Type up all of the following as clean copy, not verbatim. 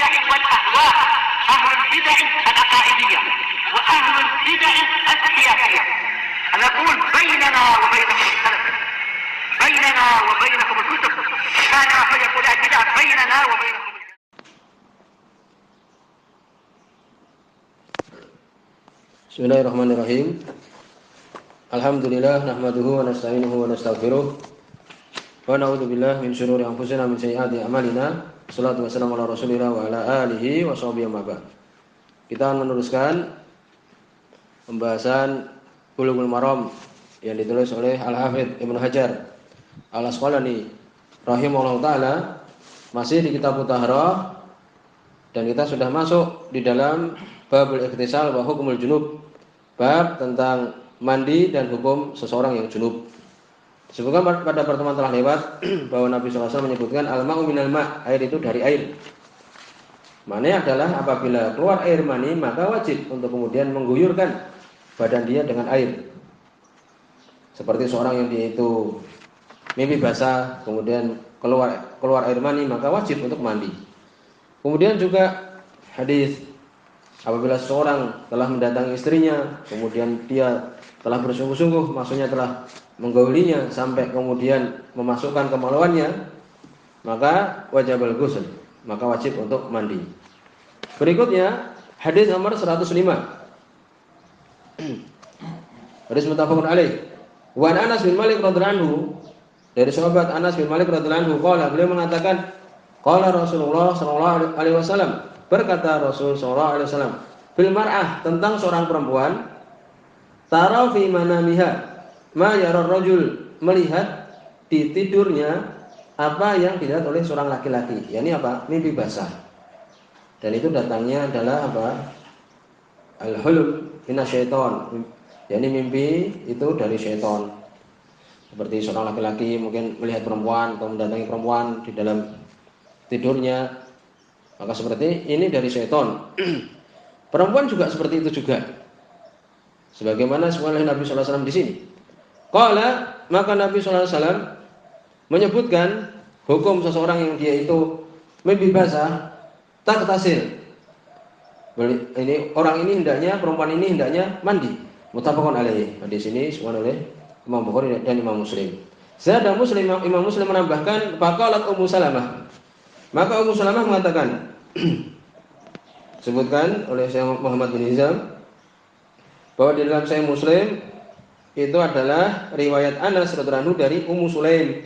البدع والأهواء، أهل البدع العقائدية وأهل البدع السياسية. نقول بيننا وبينكم السلف، بيننا وبينكم الكتب، كان فيقول البدع بيننا وبينكم. Bismillahirrahmanirrahim. Alhamdulillah nahmaduhu wa nasta'inuhu wa nastaghfiruh. Wa na'udzu billahi min syururi anfusina min sayyiati a'malina. Shalatu wassalamu ala Rasulillah wa ala alihi wa sahbihi wa ba'd. Kita meneruskan pembahasan Bulughul Maram yang ditulis oleh Al-Hafidz Ibnu Hajar Al-Asqalani rahimahullahu taala, masih di kitab Taharah, dan kita sudah masuk di dalam babul ightisal wa hukumul junub, bab tentang mandi dan hukum seseorang yang junub. Disebutkan pada pertemuan telah lewat bahwa Nabi SAW menyebutkan al-ma'u minal ma', air itu dari air. Maknanya adalah apabila keluar air mani maka wajib untuk kemudian mengguyurkan badan dia dengan air. Seperti seorang yang dia itu mimpi basah kemudian keluar air mani maka wajib untuk mandi. Kemudian juga hadis apabila seorang telah mendatangi istrinya, kemudian dia telah bersungguh-sungguh, maksudnya telah menggaulinya sampai kemudian memasukkan kemaluannya, maka wajibul ghusl, maka wajib untuk mandi. Berikutnya hadis nomor 105. Hadis muttafaqun alaih. Wa Anas bin Malik radhiyallahu anhu, dari sahabat Anas bin Malik radhiyallahu anhu, beliau mengatakan, qala Rasulullah sallallahu alaihi wasallam, berkata Rasul sallallahu alaihi wasallam, bil mar'ah, tentang seorang perempuan, tara fi manamiha ma yara rajul, melihat di tidurnya apa yang dilihat oleh seorang laki-laki. Yani apa? Mimpi basah. Dan itu datangnya adalah apa? Al-hulm minasyaiton. Yani mimpi itu dari syaitan. Seperti seorang laki-laki mungkin melihat perempuan atau mendatangi perempuan di dalam tidurnya, maka seperti ini dari syaitan. Perempuan juga seperti itu juga. Sebagaimana oleh Nabi sallallahu alaihi wasallam di sini. Qala, maka Nabi sallallahu alaihi wasallam menyebutkan hukum seseorang yang dia itu mimpi basah, taghtasil. Ini orang ini hendaknya, perempuan ini hendaknya mandi. Muttafaqun alaih. Hadis ini disebutkan oleh Imam Bukhari dan Imam Muslim. Zada Muslim, Imam Muslim menambahkan, faqalat Ummu Salamah. Maka Ummu Salamah mengatakan, sebutkan oleh Syekh Muhammad bin Hizam, bahwa di dalam Sahih Muslim itu adalah riwayat Anas radhiyallahu anhu dari Ummu Sulaim.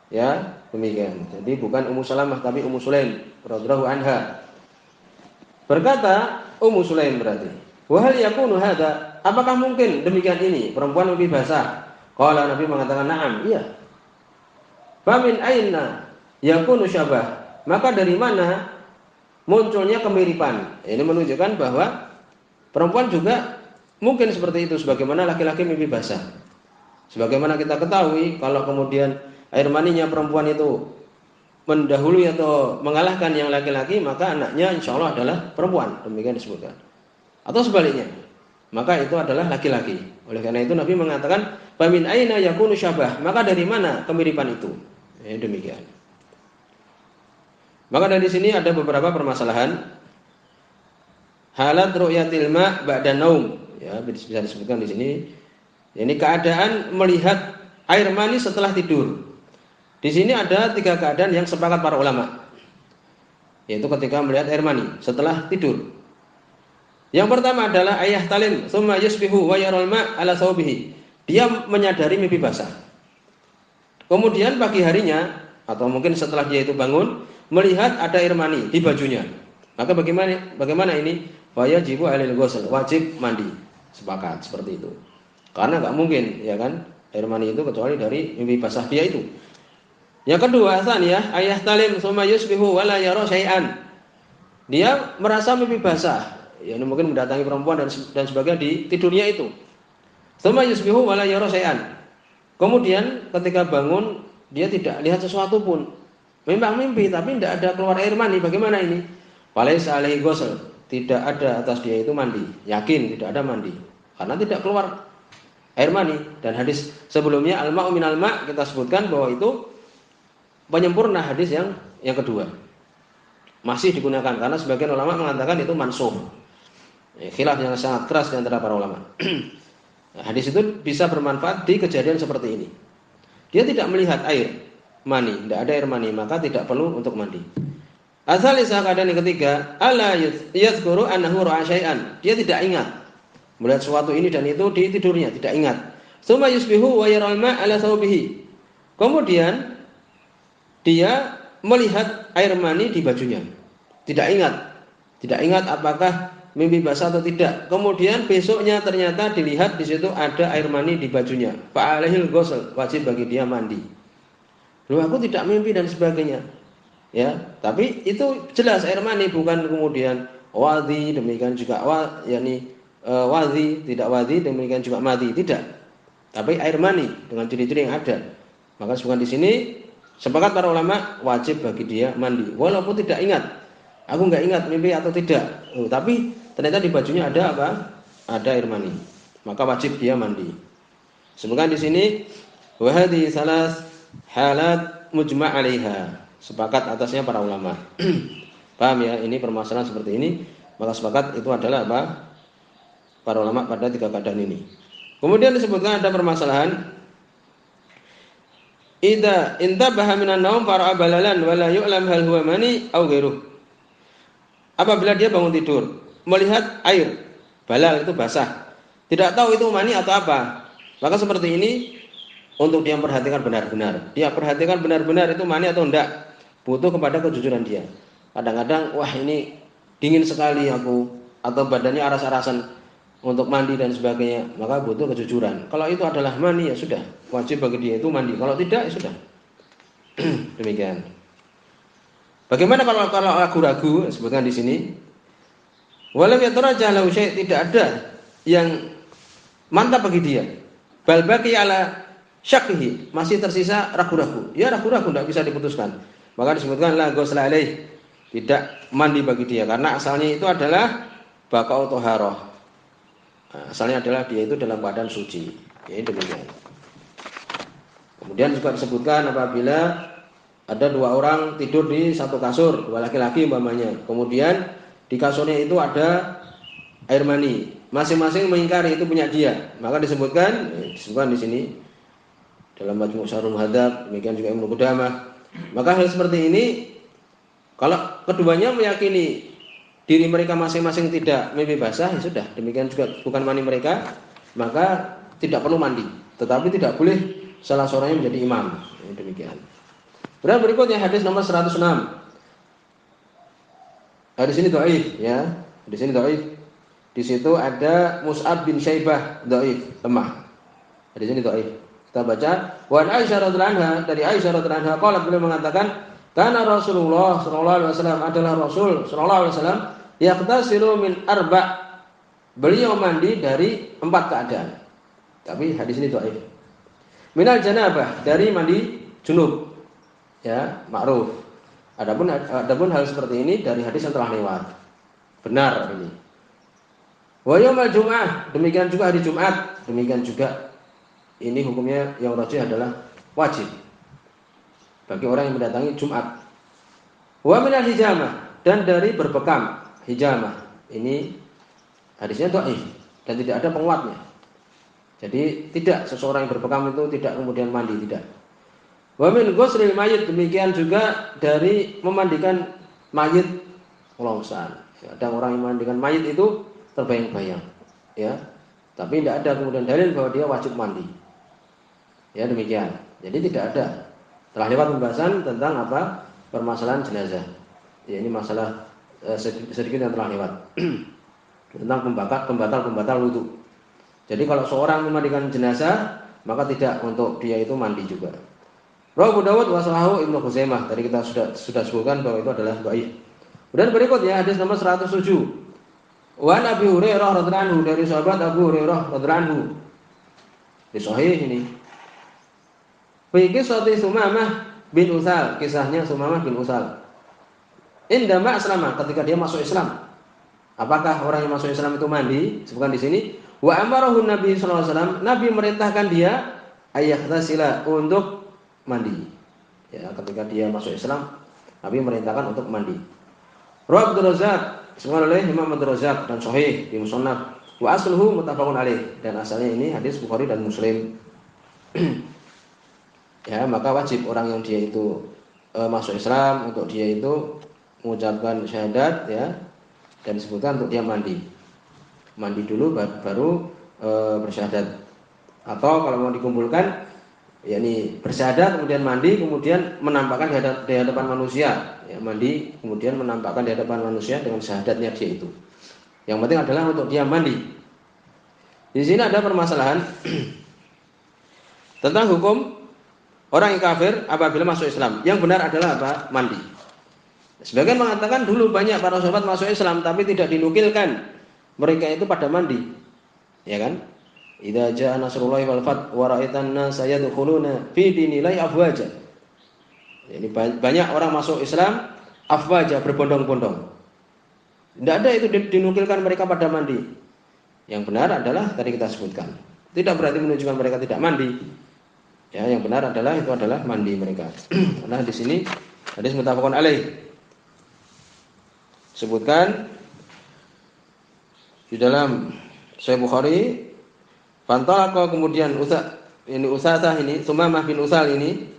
Ya, demikian. Jadi bukan Ummu Salamah tapi Ummu Sulaim radhiyallahu anha. Berkata Ummu Sulaim berarti, wa hal yakunu hadza? Apakah mungkin demikian ini? Perempuan mimpi basah. Qala, Nabi mengatakan, na'am, iya. Fa min aina yakunu syabah? Maka dari mana munculnya kemiripan? Ini menunjukkan bahwa perempuan juga mungkin seperti itu, sebagaimana laki-laki mimpi basah. Sebagaimana kita ketahui, kalau kemudian air maninya perempuan itu mendahului atau mengalahkan yang laki-laki, maka anaknya insya Allah adalah perempuan. Demikian disebutkan. Atau sebaliknya, maka itu adalah laki-laki. Oleh karena itu Nabi mengatakan, famin aina yakunu syabah? Maka dari mana kemiripan itu? Demikian. Maka dari sini ada beberapa permasalahan. Halat ru'yatil ma' ba'da naum, ya, bisa disebutkan di sini. Ini keadaan melihat air mani setelah tidur. Di sini ada 3 keadaan yang sepakat para ulama, yaitu ketika melihat air mani setelah tidur. Yang pertama adalah ayah talim, tsumma yusbihu wa yaral ma' ala thawbihi. Dia menyadari mimpi basah. Kemudian pagi harinya atau mungkin setelah dia itu bangun melihat ada air mani di bajunya. Maka bagaimana ini? Wajibu alil ghusl, wajib mandi. Sepakat seperti itu. Karena enggak mungkin, ya kan, air mani itu kecuali dari mimpi basah dia itu. Yang kedua, tsaniyah, ayah talim tsumma yusbihu wa la yara syai'an. Dia merasa mimpi basah. Ya, ini mungkin mendatangi perempuan dan sebagainya di tidurnya itu. Tsumma yusbihu wa la yara syai'an. Kemudian ketika bangun dia tidak lihat sesuatu pun. Memang mimpi tapi tidak ada keluar air mani. Bagaimana ini? Falaisa alaihi ghusl, tidak ada atas dia itu mandi. Yakin tidak ada mandi karena tidak keluar air mani. Dan hadis sebelumnya al-ma'u minal ma' kita sebutkan bahwa itu penyempurna hadis yang kedua. masih digunakan karena sebagian ulama mengatakan itu mansukh. Khilaf yang sangat keras di antara para ulama. Hadis itu bisa bermanfaat di kejadian seperti ini. Dia tidak melihat air mani, tidak ada air mani, maka tidak perlu untuk mandi. Ats-tsalisah, keadaan yang ketiga, ala yadhkuru annahu ra'a syai'an. Dia tidak ingat melihat sesuatu ini dan itu di tidurnya, tidak ingat. Tsumma yusbihu wa yaral ma' ala thawbihi. Kemudian dia melihat air mani di bajunya. Tidak ingat apakah mimpi basah atau tidak. Kemudian besoknya ternyata dilihat di situ ada air mani di bajunya. Fa alaihil ghusl, wajib bagi dia mandi. Loh, aku tidak mimpi dan sebagainya. Ya, tapi itu jelas air mani, bukan kemudian wadhi, demikian juga wadhi, tidak wadhi, demikian juga madhi, tidak. Tapi air mani dengan ciri-ciri yang ada. Maka bukan di sini sepakat para ulama wajib bagi dia mandi, walaupun tidak ingat. Aku nggak ingat mimpi atau tidak. Tapi ternyata di bajunya ada apa? Ada air mani. Maka wajib dia mandi. Semoga di sini wa hadhihi salas halat mujma' 'alaiha. Sepakat atasnya para ulama. Paham ya? Ini permasalahan seperti ini. Maka sepakat itu adalah apa? Para ulama pada tiga keadaan ini. Kemudian disebutkan ada permasalahan. Idza intabaha minan naum fara'a balalan wa la yu'lam hal huwa mani aw ghairuh. Apabila dia bangun tidur, melihat air, balal itu basah, tidak tahu itu mani atau apa, maka seperti ini untuk dia perhatikan benar-benar. Dia perhatikan benar-benar itu mani atau enggak. Butuh kepada kejujuran dia. Kadang-kadang, wah ini dingin sekali aku, atau badannya aras-arasan untuk mandi dan sebagainya, maka butuh kejujuran. Kalau itu adalah mani, ya sudah, wajib bagi dia itu mandi. Kalau tidak, ya sudah. Demikian. Bagaimana kalau ragu-ragu? Sebutkan di sini. Walau yatarajjah lahu syai', tidak ada yang mantap bagi dia. Bal baqi ala syakhi, masih tersisa ragu-ragu. Ya ragu-ragu, tidak bisa diputuskan. Maka disebutkan la ghusla alaih, tidak mandi bagi dia karena asalnya itu adalah baqa'u thaharah. Asalnya adalah dia itu dalam keadaan suci. Ya, demikian. Kemudian juga disebutkan apabila ada dua orang tidur di satu kasur, dua laki-laki umpamanya. Kemudian di kasurnya itu ada air mani. Masing-masing mengingkari itu punya dia. Maka disebutkan di sini dalam Majmu' Syarhul Muhadzab, demikian juga Ibnu Qudamah. Maka hal seperti ini, kalau keduanya meyakini diri mereka masing-masing tidak mimpi basah, ya sudah, demikian juga bukan mani mereka, maka tidak perlu mandi. Tetapi tidak boleh salah seorangnya menjadi imam. Ya, demikian. Kemudian berikutnya hadis nomor 106. Hadis ini dhaif, ya. Hadis ini dhaif. Di situ ada Mus'ab bin Syaibah, dhaif, lemah. Hadis ini dhaif. Kita baca, wa Aisyah radhiyallahu anha, dari Aisyah radhiyallahu anha qala, beliau mengatakan, karena Rasulullah sallallahu alaihi wasallam adalah Rasul sallallahu alaihi wasallam yaqtasilu min arba'. Beliau mandi dari 4 keadaan. Tapi hadis ini dhaif. Minal janabah, dari mandi junub. Ya, ma'ruf. Adapun hal seperti ini dari hadis yang telah lewat. Benar ini. Wa yaumul jum'ah, demikian juga hari Jumat, demikian juga ini hukumnya yang rajih adalah wajib bagi orang yang mendatangi Jumat. Wa minal hijamah, dan dari berbekam, hijamah. Ini hadisnya dhaif dan tidak ada penguatnya. Jadi tidak seseorang yang berbekam itu tidak kemudian mandi, tidak. Wa min ghusril mayit, demikian juga dari memandikan mayit ulangsan. Ada orang yang memandikan mayit itu terbayang-bayang, ya. Tapi tidak ada kemudian dalil bahwa dia wajib mandi. Ya, demikian. Jadi tidak ada. Telah lewat pembahasan tentang apa? Permasalahan jenazah. Ya, ini masalah sedikit yang telah lewat. Tentang pembatal wudu. Jadi kalau seorang memandikan jenazah, maka tidak untuk dia itu mandi juga. Rawahu Abu Dawud wa sahahu Ibnu Khuzaimah. Tadi kita sudah sebutkan bahwa itu adalah dhaif. Kemudian berikutnya hadis nomor 107. Wa Nabi Hurairah radhiyallahu anhu, dari sahabat Abu Hurairah radhiyallahu anhu. Di sahih ini. Fi kisah Sumamah bin Utsal, kisahnya Sumamah bin Utsal. Indama aslama, ketika dia masuk Islam. Apakah orang yang masuk Islam itu mandi? Sebutkan di sini. Wa amarahu Nabi sallallahu alaihi wasallam, Nabi merintahkan dia ayaghtasila, untuk mandi. Ya, ketika dia masuk Islam, Nabi merintahkan untuk mandi. Rawi Abdul Razzaq, disebutkan oleh Imam Abdul Razzaq dan sahih di Musannaf. Wa asluhu muttafaqun alaih, dan asalnya ini hadis Bukhari dan Muslim. Ya, maka wajib orang yang dia itu masuk Islam, untuk dia itu mengucapkan syahadat, ya, dan disebutkan untuk dia mandi dulu baru bersyahadat. Atau kalau mau dikumpulkan, yakni bersyahadat kemudian mandi kemudian menampakkan di hadapan manusia, ya, mandi kemudian menampakkan di hadapan manusia dengan syahadatnya dia itu. Yang penting adalah untuk dia mandi. Di sini ada permasalahan tentang hukum orang yang kafir apabila masuk Islam. Yang benar adalah apa? Mandi. Sebagian mengatakan dulu banyak para sahabat masuk Islam tapi tidak dinukilkan mereka itu pada mandi. Ya kan? Idza jaa nasrullahi wal fath wa ra'aitan nasa yadkhuluna fi dinillahi afwaja. Jadi banyak orang masuk Islam afwaja, berbondong-bondong. Tidak ada itu dinukilkan mereka pada mandi. Yang benar adalah tadi kita sebutkan. Tidak berarti menunjukkan mereka tidak mandi. Ya, yang benar adalah itu adalah mandi mereka. Karena di sini hadis muttafaqun alaih. Sebutkan di dalam Sahih Bukhari, Fantalaqa kemudian Usathah ini, Sumamah bin Usal ini,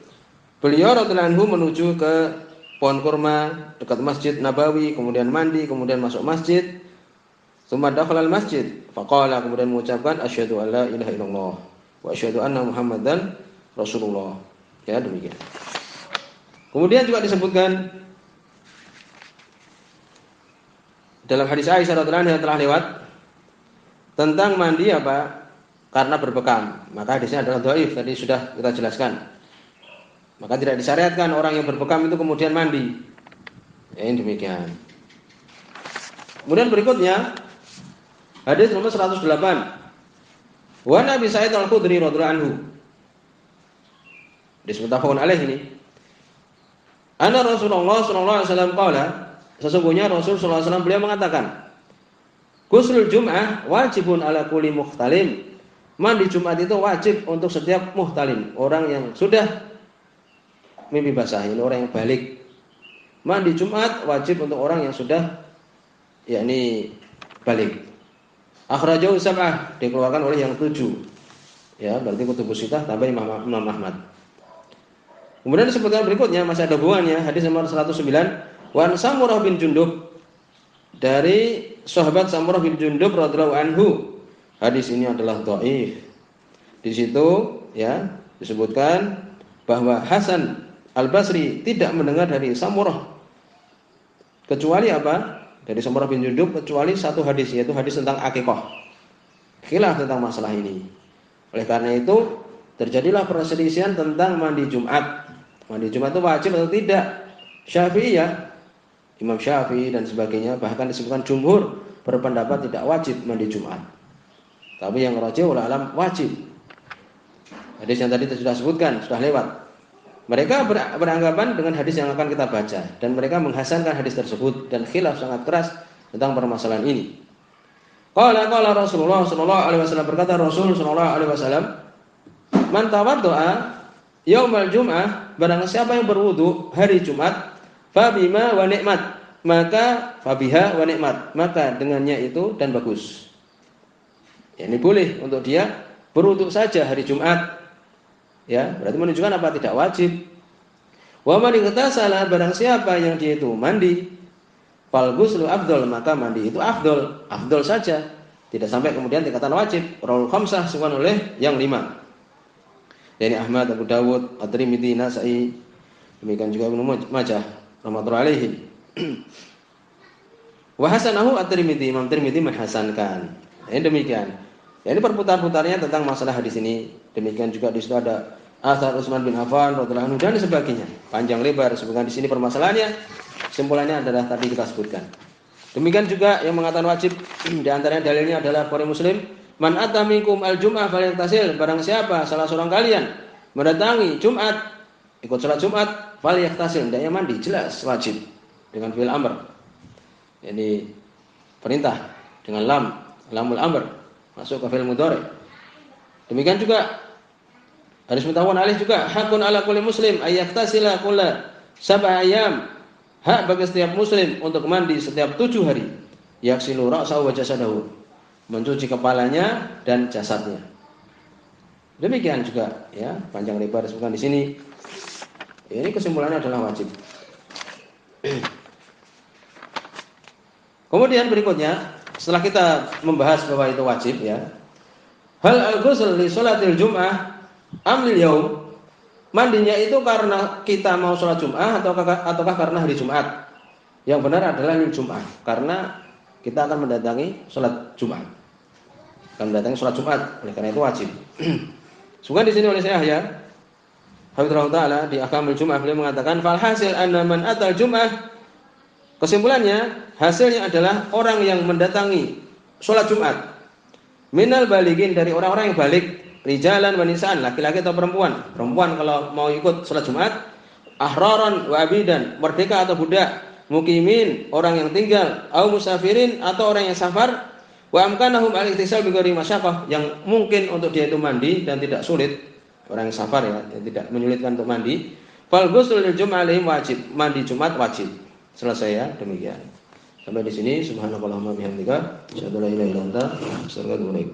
beliau radhiyallahu anhu menuju ke pohon kurma dekat Masjid Nabawi, kemudian mandi, kemudian masuk masjid. Tsumma dakhala al-masjid, faqala, kemudian mengucapkan asyhadu alla ilaha illallah wa asyhadu anna Muhammadan Rasulullah. Ya, demikian. Kemudian juga disebutkan dalam hadis Aisyah radhiyallahu anha yang telah lewat tentang mandi apa? Karena berbekam. Maka hadisnya adalah dhaif, tadi sudah kita jelaskan. Maka tidak disyariatkan orang yang berbekam itu kemudian mandi. Ya, ini demikian. Kemudian berikutnya hadis nomor 108. Wa Nabi Sa'id Al-Khudri radhiyallahu anhu. Disebutkan alaih ini. Anna Rasulullah sallallahu alaihi wasallam qala, sesungguhnya Rasul sallallahu alaihi wasallam beliau mengatakan, Ghuslul Jum'ah wajibun ala kulli muhtalim. Mandi Jumat itu wajib untuk setiap muhtalim, orang yang sudah mimpi basah, ini orang yang balik. Mandi Jumat wajib untuk orang yang sudah yakni balik. Akhrajahu sab'ah, dikeluarkan oleh yang 7. Ya, berarti kutubus sittah tambah Imam Ahmad. Kemudian disebutkan berikutnya, masih ada hubungannya, hadis nomor 109, Wan Samurah bin Jundub, dari sahabat Samurah bin Jundub radhiyallahu anhu. Hadis ini adalah dhaif. Di situ ya disebutkan bahwa Hasan Al-Basri tidak mendengar dari Samurah kecuali apa? Dari Samurah bin Jundub kecuali satu hadis, yaitu hadis tentang akikah. Khilaf tentang masalah ini. Oleh karena itu terjadilah perselisihan tentang mandi Jumat. Mandi Jumat itu wajib atau tidak? Syafi'iyah, Imam Syafi'i dan sebagainya, bahkan disebutkan jumhur berpendapat tidak wajib mandi Jumat. Tapi yang rajih ulama wajib. Hadis yang tadi sudah sebutkan, sudah lewat. Mereka beranggapan dengan hadis yang akan kita baca, dan mereka menghasankan hadis tersebut, dan khilaf sangat keras tentang permasalahan ini. Qala Rasulullah sallallahu alaihi wasallam, berkata Rasul sallallahu alaihi wasallam, man tawaddoa yaumal jum'ah, barang siapa yang berwudu hari Jumat, fabima wa nikmat, maka fabiha wa nikmat, maka dengannya itu dan bagus. Ya, ini boleh untuk dia berwudu saja hari Jumat. Ya, berarti menunjukkan apa? Tidak wajib. Wa man igtasala, barang siapa yang dia itu mandi, fal ghuslu afdal, maka mandi itu afdal saja. Tidak sampai kemudian dikatakan wajib. Rawal khamsah, disebutkan oleh yang 5. Dari Ahmad, Abu Dawud, At-Tirmidzi, Nasa'i, demikian juga Ibnu Majah rahmatullahi alaihi. Wa hasanahu At-Tirmidzi, Imam Tirmidzi menghasankan. Ini demikian. Ya, ini perputar-putarnya tentang masalah hadis ini. Demikian juga di situ ada Athar Utsman bin Affan radhiyallahu anhu dan sebagainya. Panjang lebar sebutkan di sini permasalahannya. Kesimpulannya adalah tadi kita sebutkan. Demikian juga yang mengatakan wajib di antaranya dalilnya adalah Bukhari Muslim, man atamikum al-jum'ah falyaktasil, barang siapa salah seorang kalian mendatangi Jumat, ikut salat Jumat, falyaktasil, hendaknya mandi, jelas wajib dengan fi'il amr. Ini perintah dengan lamul amr, masuk ke fi'il mudhari. Demikian juga hadis muttafaqun alaih juga, hakun ala kulli muslim ayyaktasila kulla sab'a ayyam, Hak bagi setiap muslim untuk mandi setiap 7 hari. Yaksilu ra'sahu wa jasadahu. Mencuci kepalanya dan jasadnya. Demikian juga ya, panjang lebar disebutkan di sini. Ini kesimpulannya adalah wajib. Kemudian berikutnya, setelah kita membahas bahwa itu wajib ya. Hal al-ghusl li sholatil jum'ah amlil yaum. Mandinya itu karena kita mau sholat Jum'ah ataukah karena hari Jumat? Yang benar adalah hari Jumat, karena kita akan mendatangi sholat Jumat. Akan mendatangi sholat Jumat, oleh karena itu wajib. Sungguh di sini oleh saya ya, Hafizahullah Ta'ala di Ahkamul Jum'ah beliau mengatakan fal hasil anna man atal Jum'ah. Kesimpulannya, hasilnya adalah orang yang mendatangi sholat Jumat minal baligin, dari orang-orang yang balik, rijalan wa nisaan, laki-laki atau perempuan. Perempuan kalau mau ikut sholat Jumat, ahraran wa abidan, merdeka atau budak, mukimin, orang yang tinggal, au musafirin, atau orang yang safar, wa amkanahum al-ihtisal bi ghairi masyaqqah, yang mungkin untuk dia itu mandi dan tidak sulit. Orang yang safar ya, yang tidak menyulitkan untuk mandi. Fal ghusl lil jum'ah alaihim wajib, mandi Jumat wajib. Selesai ya, demikian. Sampai di sini subhanakallahumma bihamdika asyhadu an la ilaha illa anta astaghfiruka wa atubu ilaik.